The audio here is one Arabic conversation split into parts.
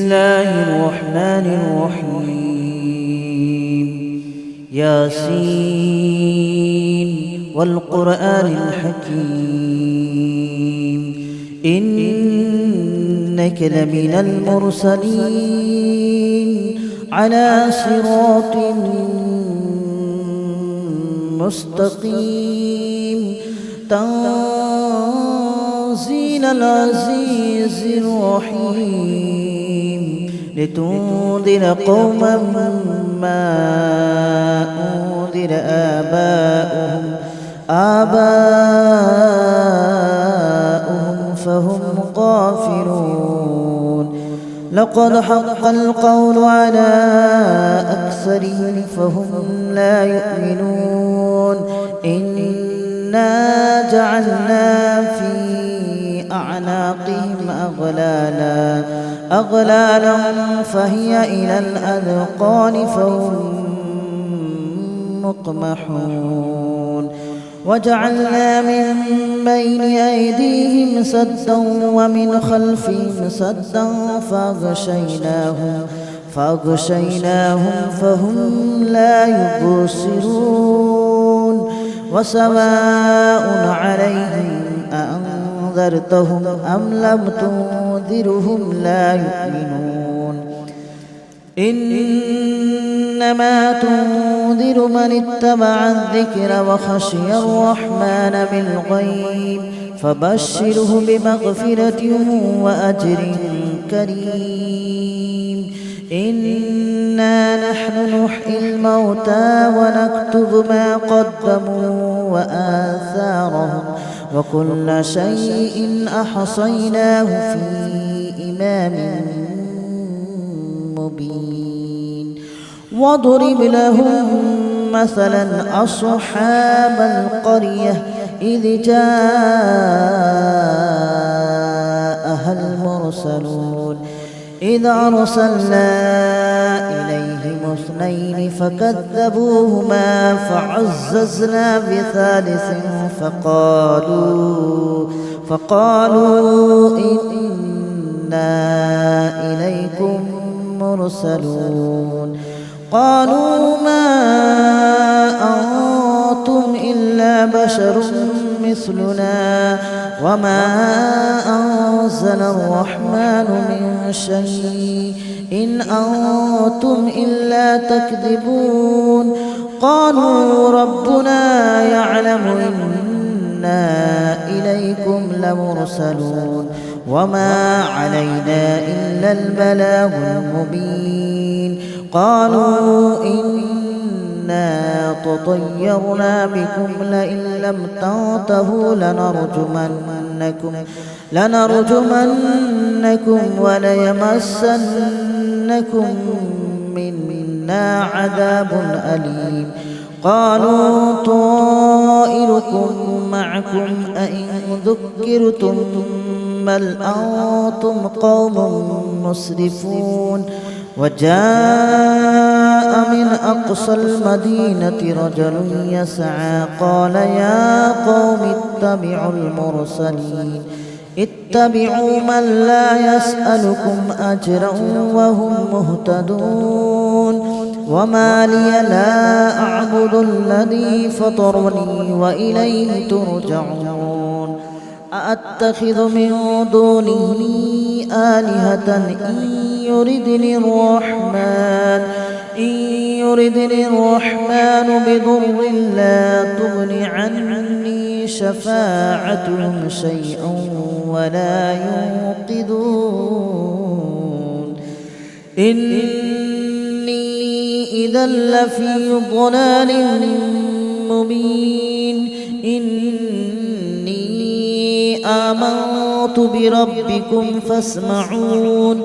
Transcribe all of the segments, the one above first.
الله الرحمن الرحيم. ياسين والقرآن الحكيم إنك لمن المرسلين على صراط مستقيم تنزيل العزيز الرحيم لتنذر قوما ما أنذر آباؤهم فهم غافلون. لقد حق القول على أكثرهم فهم لا يؤمنون. إنا جعلنا في أعناقهم أغلالا فهي إلى الأذقان فهم مقمحون. وجعلنا من بين أيديهم سدا ومن خلفهم سدا فأغشيناهم فهم لا يبصرون. وسواء عليهم أأنذرتهم أم لم تنذرهم لا يؤمنون. إنما تنذر من اتبع الذكر وخشي الرحمن بالغيب فبشره بمغفرة وأجر كريم. إنا نحن نحيي الموتى ونكتب ما قدموا وآثارهم وكل شيء أحصيناه في إمام مبين. واضرب لهم مثلا أصحاب القرية إذ جاءها المرسلون إذ أرسلنا إليهم اثنين فكذبوهما فعززنا بثالث فقالوا إنا إليكم مرسلون. قالوا ما أنتم إلا بشر مثلنا وما أنزل الرحمن من شيء إن أنتم إلا تكذبون. قالوا ربنا يعلم إنا إليكم لمرسلون وما علينا إلا البلاغ المبين. قالوا إنا تطيرنا بكم لئن لم تنتهوا لنرجمنكم وليمسنكم منا عذاب أليم. قالوا طائركم معكم أئن ذكرتم بل أنتم قوم مسرفون. وجاء من أقصى المدينة رجل يسعى قال يا قوم اتبعوا من لا يسألكم أجرا وهم مهتدون. وما لي لا أعبد الذي فطرني وإليه ترجعون. أأتخذ من دونه آلهة إن يردني الرحمن بضر لا تغن عني شفاعتهم شيئا ولا ينقذون. إني إذا لفي ضلال مبين. إني آمنت بربكم فاسمعون.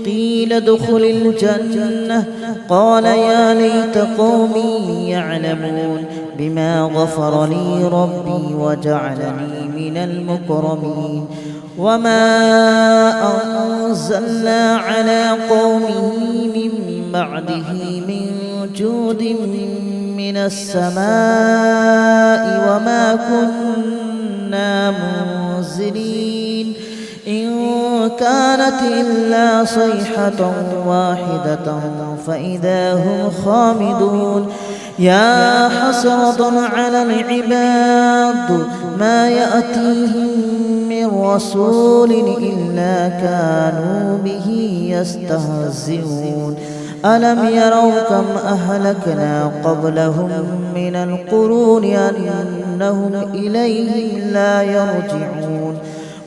قيل ادخل الجنة قال يا ليت قومي يعلمون بما غفر لي ربي وجعلني من المكرمين. وما أنزلنا على قومه من بعده من جود من السماء وما كنا منزلين. إن كانت إلا صيحة واحدة فإذا هم خامدون يا حسرة على العباد ما يأتيهم من رسول إلا كانوا به يستهزئون ألم يروا كم أهلكنا قبلهم من القرون أنهم إليهم لا يرجعون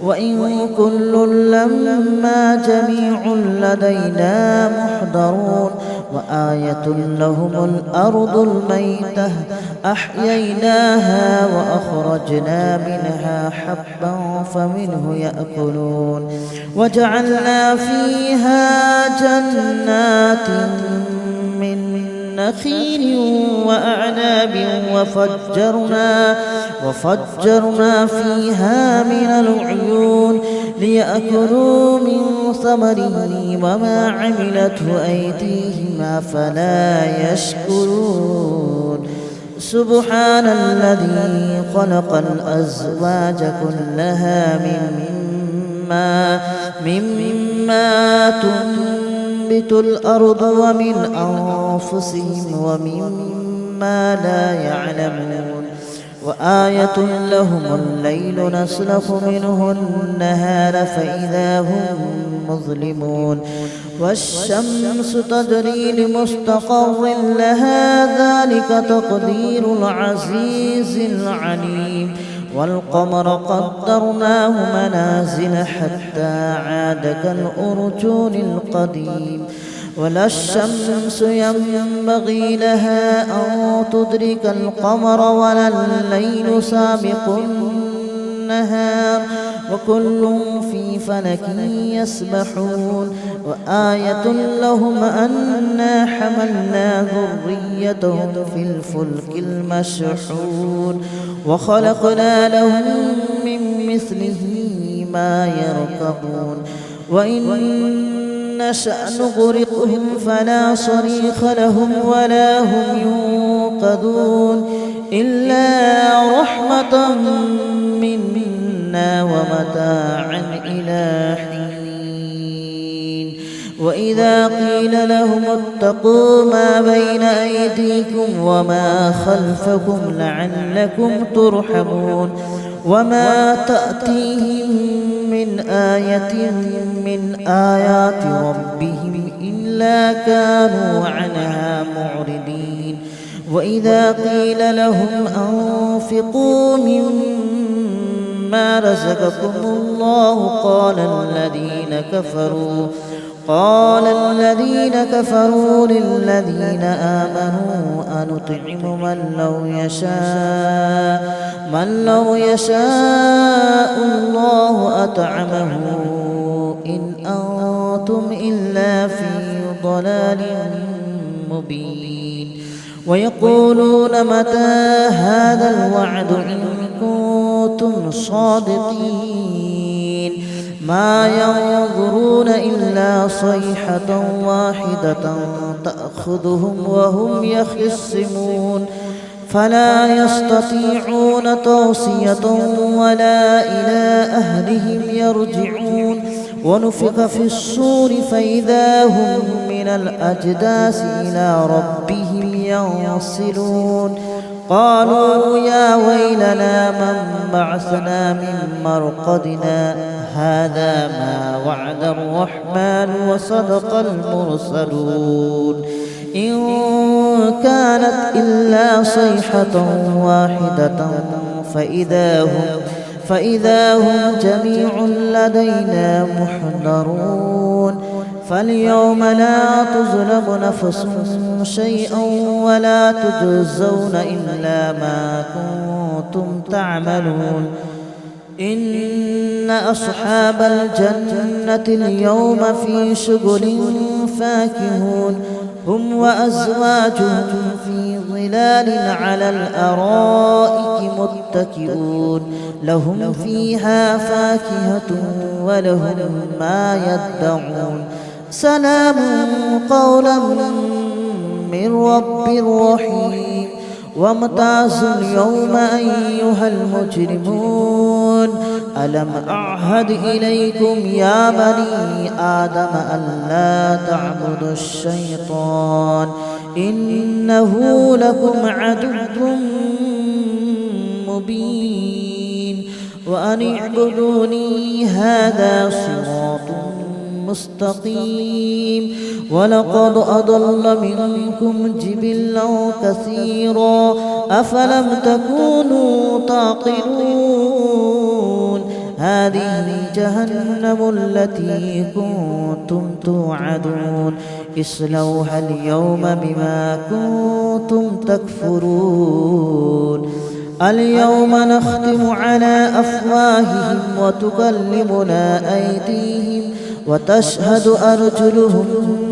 وإن كل لما جميع لدينا محضرون وآية لهم الأرض الميتة أحييناها وأخرجنا منها حبا فمنه يأكلون وجعلنا فيها جنات من نخيل وأعناب وفجرنا فيها من العيون ليأكلوا من ثمره وما عملته أيديهم أفلا يشكرون سبحان الذي خلق الأزواج كلها مما تنبت الأرض ومن أنفسهم ومما لا يعلمون وآية لهم الليل نسلخ منه النهار فإذا هم مظلمون والشمس تجري لمستقر لها ذلك تقدير العزيز العليم والقمر قدرناه منازل حتى عاد كالأرجون القديم ولا الشمس ينبغي لها أن تدرك القمر ولا الليل سابق النهار وكل في فلك يسبحون وآية لهم أنا حملنا ذريتهم في الفلك المشحون وخلقنا لهم من مثله ما يركبون وإن نشأ نغرقهم فلا صريخ لهم ولا هم ينقذون إلا رحمة منا ومتاعا إلى حين وإذا قيل لهم اتقوا ما بين أيديكم وما خلفكم لعلكم ترحمون وما تأتيهم من آية من آيات ربهم إلا كانوا عنها معرضين وإذا قيل لهم أنفقوا مما رزقكم الله قال الذين كفروا للذين آمنوا أنطعم من لو يشاء الله أطعمه إن أنتم إلا في ضلال مبين ويقولون متى هذا الوعد إن كنتم صادقين ما ينظرون إلا صيحة واحدة تأخذهم وهم يخصمون فلا يستطيعون توصية ولا إلى أهلهم يرجعون ونفخ في الصور فإذا هم من الأجداث إلى ربهم ينسلون قالوا يا ويلنا من بعثنا من مرقدنا هذا ما وعد الرحمن وصدق المرسلون إن كانت إلا صيحة واحدة فإذا هم جميع لدينا محضرون فاليوم لا تظلم نفس شيئا ولا تجزون إلا ما كنتم تعملون إن أصحاب الجنة اليوم في شغل فاكهون هم وأزواجهم في ظلال على الأرائك متكئون لهم فيها فاكهة ولهم ما يدعون سلام قولا من رب رحيم وامتازوا اليوم أيها المجرمون ألم أعهد إليكم يا بني آدم ألا تعبدوا الشيطان إنه لكم عدو مبين وأن اعبدوني هذا صراط مستقيم ولقد أضل منكم جبلا كثيرا أفلم تكونوا تعقلون هذه جهنم التي كنتم توعدون اصلوها اليوم بما كنتم تكفرون اليوم نختم على أفواههم وتكلمنا أيديهم وتشهد أرجلهم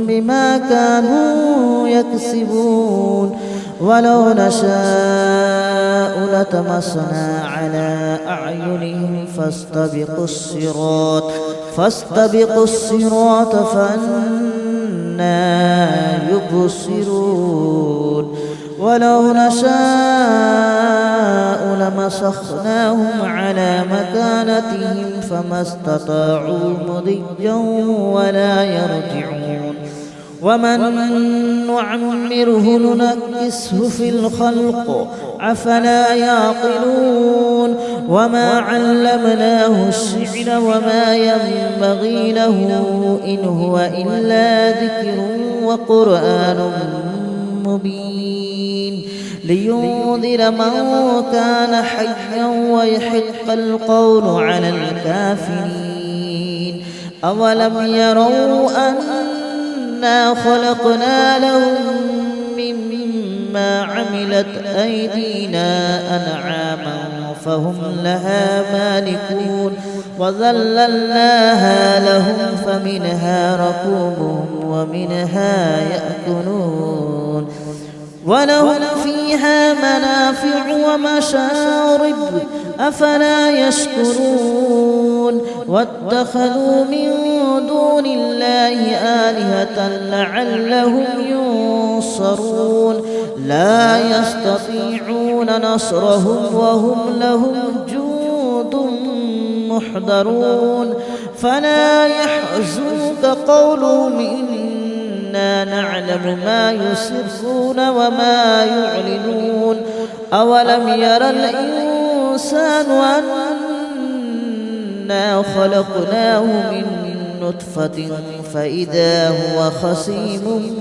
بما كانوا يكسبون ولو نشاء لطمسنا على أعينهم فاستبقوا الصراط فأنى يبصرون ولو نشاء لمسخناهم على مكانتهم فما استطاعوا مضيا ولا يرجعون ومن نعمره ننكسه في الخلق أفلا يعقلون وما علمناه الشعر وما ينبغي له إن هو إلا ذكر وقرآن مبين لينذر من كان حيا ويحق القول على الكافرين أولم يروا أنا خلقنا لهم مما عملت أيدينا أنعاما فهم لها مالكون وذللناها لهم فمنها ركوبهم ومنها يأكلون ولهم فيها منافع ومشارب أفلا يشكرون واتخذوا من دون الله آلهة لعلهم ينصرون لا يستطيعون نصرهم وهم لهم جند محضرون فلا يحزنك قولهم إنا نعلم ما يسرون وما يعلنون أولم ير الإنسان أنا خلقناه من نطفة فإذا هو خصيم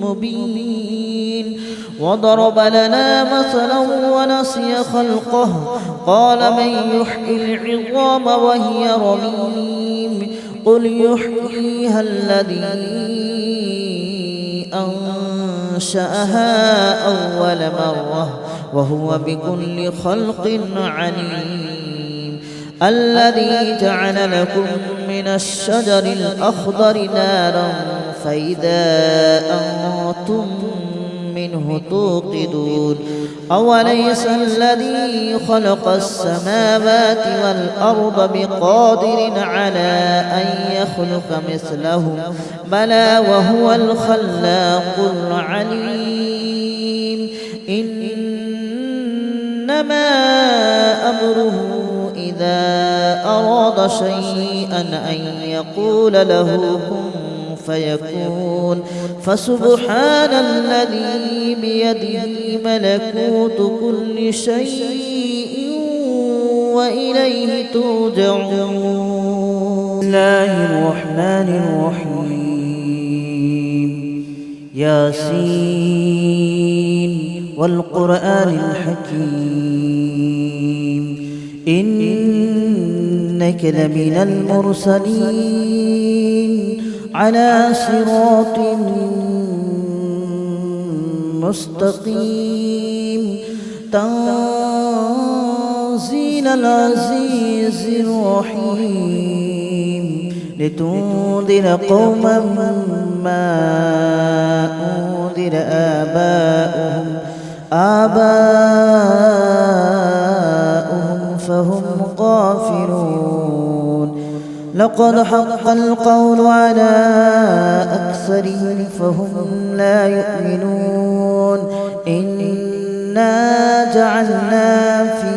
مبين وضرب لنا مثلا ونسي خلقه قال من يحيي العظام وهي رميم قل يحييها الذي أنشأها أول مرة وهو بكل خلق عليم الذي جعل لكم من الشجر الأخضر نارا فإذا أنتم منه توقدون أوليس الذي خلق السماوات والأرض بقادر على أن يخلق مثلهم بلى وهو الخلاق العليم إنما أمره إذا أراد شيئا أن يقول له كن فيكون فسبحان الذي بيده ملكوت كل شيء وإليه ترجعون. بسم الله الرحمن الرحيم ياسين والقرآن الحكيم إنك لمن المرسلين على صراط مستقيم تنزيل العزيز الرحيم لتنذر قوما ما أنذر آباؤهم فهم غافلون لقد حق القول على أكثرهم فهم لا يؤمنون إنا جعلنا في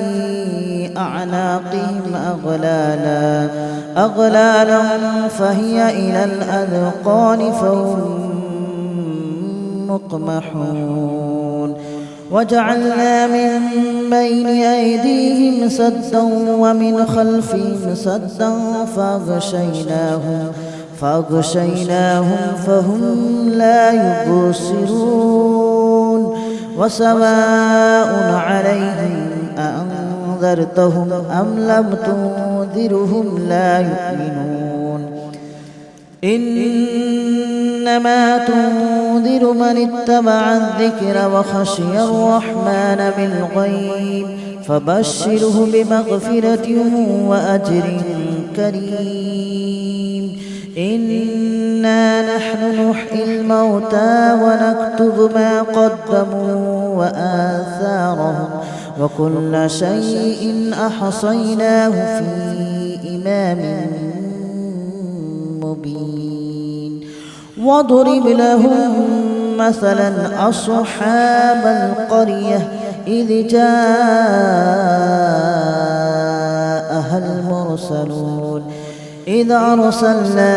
أعناقهم أغلالا فهي إلى الأذقان فهم مقمحون وجعلنا من بين أيديهم سدا ومن خلفهم سدا فأغشيناهم فهم لا يبصرون وسواء عليهم أأنذرتهم أم لم تنذرهم لا يؤمنون إنما تنذر من اتبع الذكر وخشي الرحمن بالغيب فبشره بمغفرة وأجر كريم إنا نحن نحيي الموتى ونكتب ما قدموا وآثارهم وكل شيء أحصيناه في إمام مبين واضرب لهم مثلا أصحاب القرية إذ جاءها المرسلون إذ أرسلنا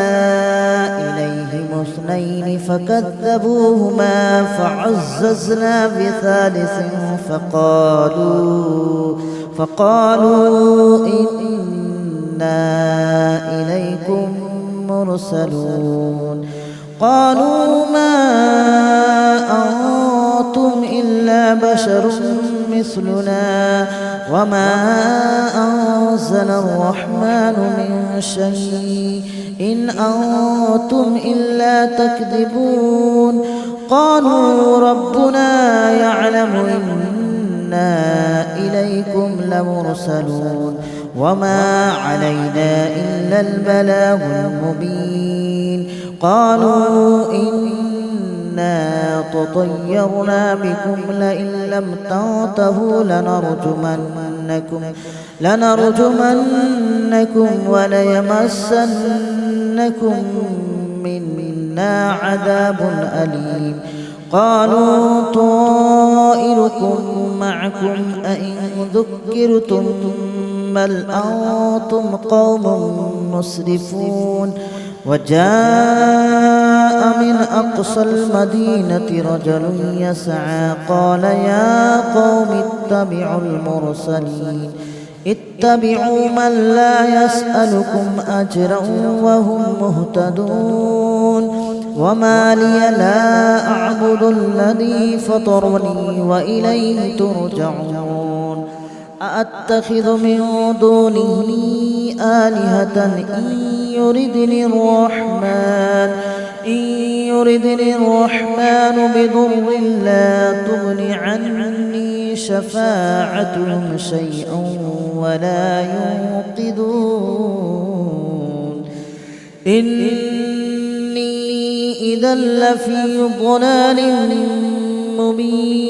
إليهم اثنين فكذبوهما فعززنا بثالث فقالوا إنا إليكم مرسلون قالوا ما أنتم إلا بشر مثلنا وما أنزل الرحمن من شيء إن أنتم إلا تكذبون قالوا ربنا يعلم إنا إليكم لمرسلون وما علينا إلا البلاغ المبين قالوا إنا تطيرنا بكم لئن لم تنتهوا لنرجمنكم وليمسنكم منا عذاب أليم قالوا طائركم معكم أئن ذكرتم بل أنتم قوم مسرفون وجاء من أقصى المدينة رجل يسعى قال يا قوم اتبعوا من لا يسألكم أجرا وهم مهتدون وما لي لا أعبد الذي فطرني وإليه ترجعون أأتخذ من دونه آلهة إن يردني الرحمن بضر لا تغن عني شفاعتهم شيئا ولا ينقذون إني إذا لفي ضلال مبين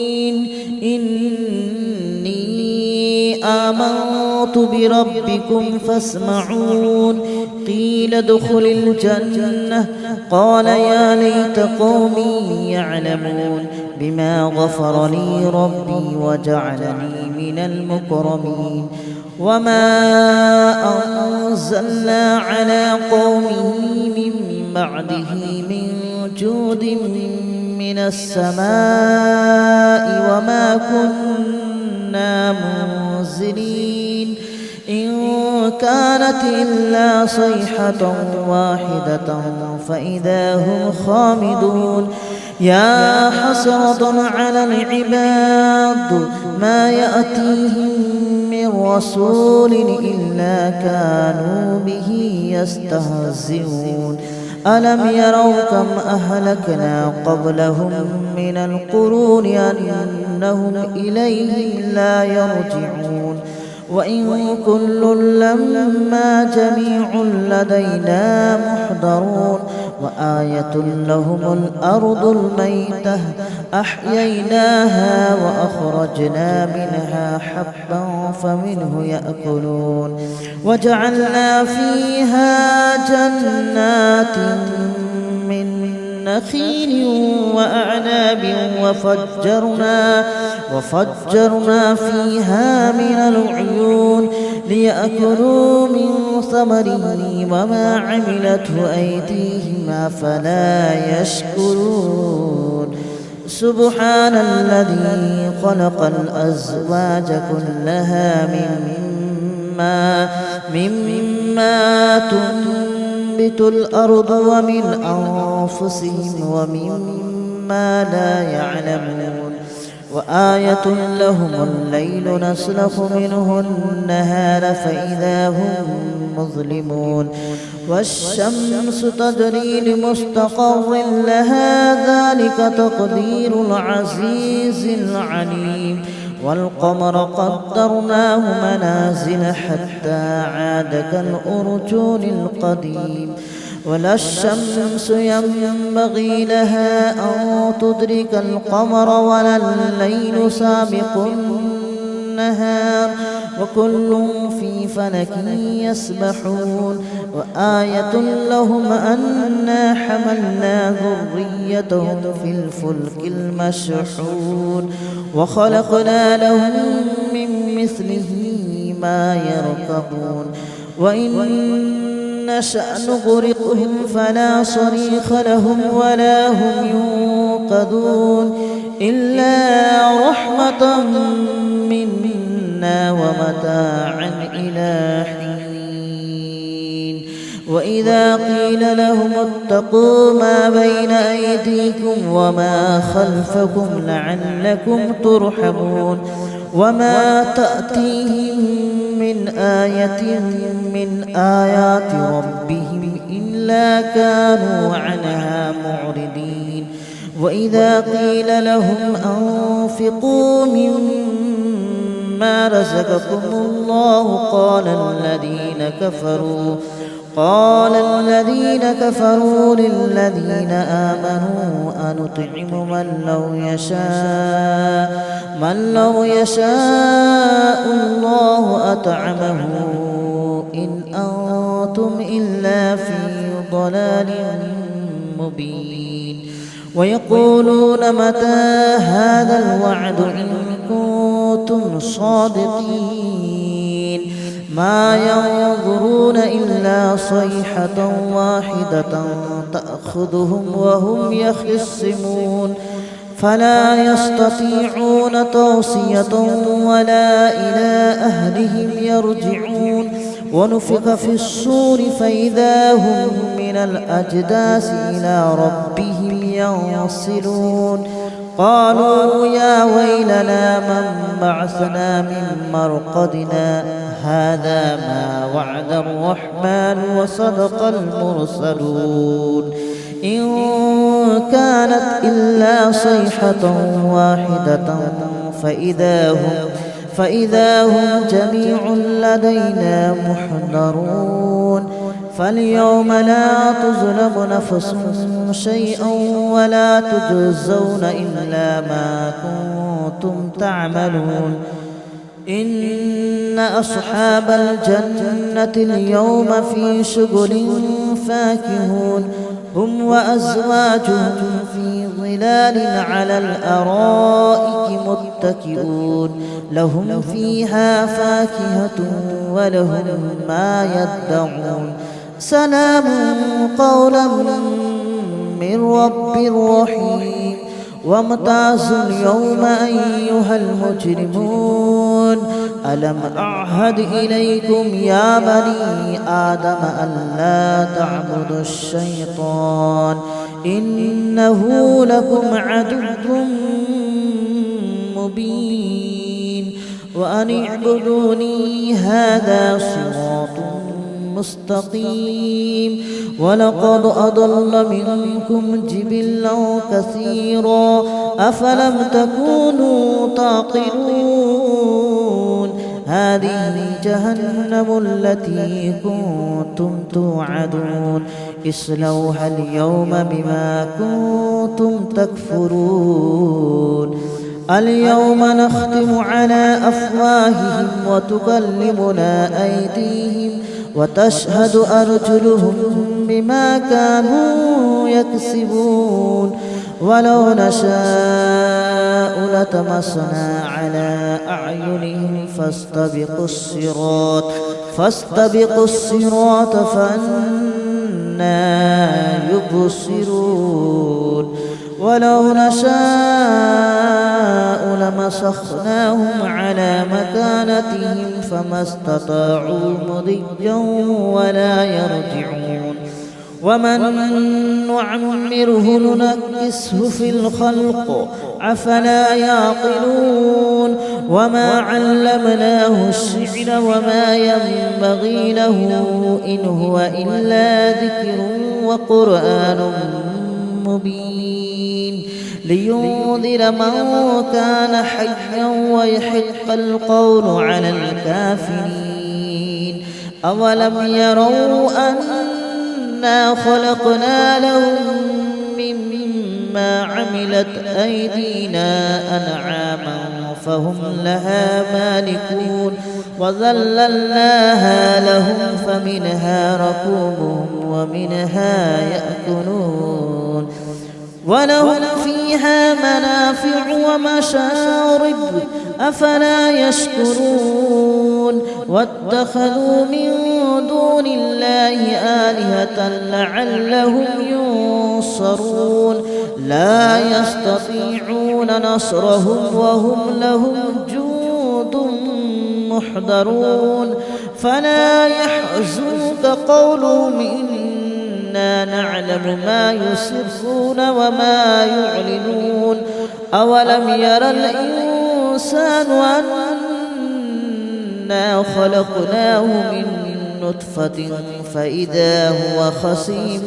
آمنت بربكم فاسمعون قيل ادخل الجنة قال يا ليت قومي يعلمون بما غفر لي ربي وجعلني من المكرمين وما أنزلنا على قومه من بعده من جود من السماء وما كنا منزلين إن كانت إلا صيحة واحدة فإذا هم خامدون يا حسرة على العباد ما يأتيهم من رسول إلا كانوا به يستهزئون ألم يروا كم أهلكنا قبلهم من القرون أنهم إليهم لا يرجعون وإن كل لما جميع لدينا محضرون وآية لهم الأرض الميتة أحييناها وأخرجنا منها حبا فمنه يأكلون وجعلنا فيها جنات من نخيل وأعناب وفجرنا فيها من العيون ليأكلوا من ثمره وما عملته أيديهم أفلا يشكرون سبحان الذي خلق الأزواج كلها مما تنبت الأرض ومن أنفسهم ومما لا يعلمون وآية لهم الليل نسلخ منه النهار فإذا هم مظلمون والشمس تجري لمستقر لها ذلك تقدير العزيز العليم والقمر قدرناه منازل حتى عاد كالأرجون القديم ولا الشمس ينبغي لها أن تدرك القمر ولا الليل سابق النهار وكل في فلك يسبحون وآية لهم أنا حملنا ذريتهم في الفلك المشحون وخلقنا لهم من مثله ما يركبون وإن نشأ نغرقهم فلا صريخ لهم ولا هم ينقذون إلا رحمة منا ومتاعا إلى حين وإذا قيل لهم اتقوا ما بين أيديكم وما خلفكم لعلكم ترحمون وما تأتيهم من آية من آيات ربهم إلا كانوا عنها معرضين وإذا قيل لهم أنفقوا مما رزقكم الله قال الذين كفروا للذين آمنوا أنطعم من لو يشاء الله أطعمه إن أنتم إلا في ضلال مبين ويقولون متى هذا الوعد إن كنتم صادقين ما ينظرون إلا صيحة واحدة تأخذهم وهم يخصمون فلا يستطيعون توصية ولا إلى أهلهم يرجعون ونفخ في الصور فإذا هم من الأجداث إلى ربهم ينصلون قالوا يا ويلنا من بعثنا من مرقدنا هذا ما وعد الرحمن وصدق المرسلون إن كانت إلا صيحة واحدة فإذا هم جميع لدينا محضرون فاليوم لا تظلم نفس شيئا ولا تجزون إلا ما كنتم تعملون إن أصحاب الجنة اليوم في شغل فاكهون هم وأزواجهم في ظلال على الأرائك متكئون لهم فيها فاكهة ولهم ما يدعون سلام قولا من رب رحيم وامتازوا اليوم أيها المجرمون ألم أعهد إليكم يا بني آدم ألا تعبدوا الشيطان إنه لكم عدو مبين وأن اعبدوني هذا صراط مستقيم ولقد أضل منكم جبلا كثيرا أفلم تكونوا تعقلون هذه جهنم التي كنتم توعدون اصلوها اليوم بما كنتم تكفرون اليوم نختم على أفواههم وتكلمنا أيديهم وتشهد أرجلهم بما كانوا يكسبون ولو نشاء لطمسنا على أعينهم فاستبقوا الصراط فأنى يبصرون ولو نشاء لمسخناهم على مكانتهم فما استطاعوا مضيا ولا يرجعون ومن نعمره ننكسه في الخلق أفلا يعقلون وما علمناه الشعر وما ينبغي له إن هو إلا ذكر وقرآن مبين لينذر من كان حيا ويحق القول على الكافرين أولم يروا أنا خلقنا لهم مما عملت أيدينا أنعاما فهم لها مالكون وذللناها لهم فمنها ركوبهم ومنها يأكلون ولهم فيها منافع ومشارب أفلا يشكرون واتخذوا من دون الله آلهة لعلهم ينصرون لا يستطيعون نصرهم وهم لهم جند محضرون فلا يحزنك قولهم إنا نعلم ما يسرون وما يعلنون أولم ير الإنسان أنا خلقناه من نطفة فإذا هو خصيم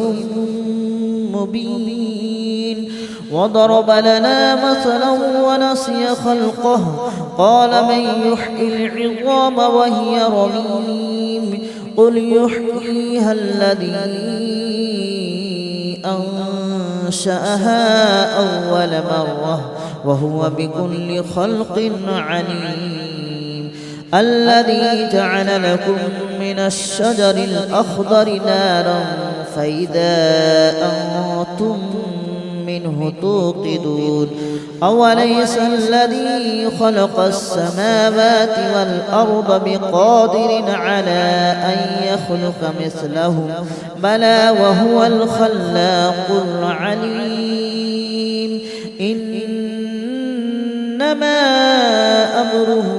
مبين وضرب لنا مثلا ونسي خلقه قال من يحيي العظام وهي رميم قل يحييها الذي أنشأها أول مرة وهو بكل خلق عليم الذي جعل لكم من الشجر الأخضر نارا فإذا أنتم منه توقدون أوليس الذي خلق السماوات والأرض بقادر على أن يخلق مثلهم بلى وهو الخلاق العليم إنما أمره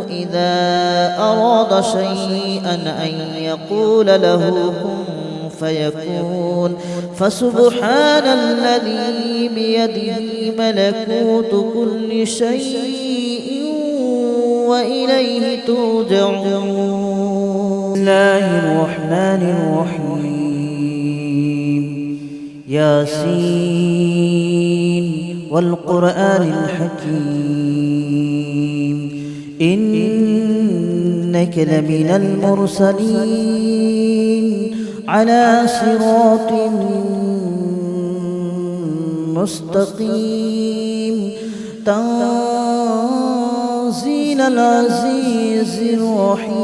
إذا أراد شيئا أن يقول له كن فيكون فسبحان الذي بيده ملكوت كل شيء وإليه ترجعون. بسم الله الرحمن الرحيم ياسين والقرآن الحكيم إنك لمن المرسلين على صراط مستقيم تنزيل العزيز الرحيم.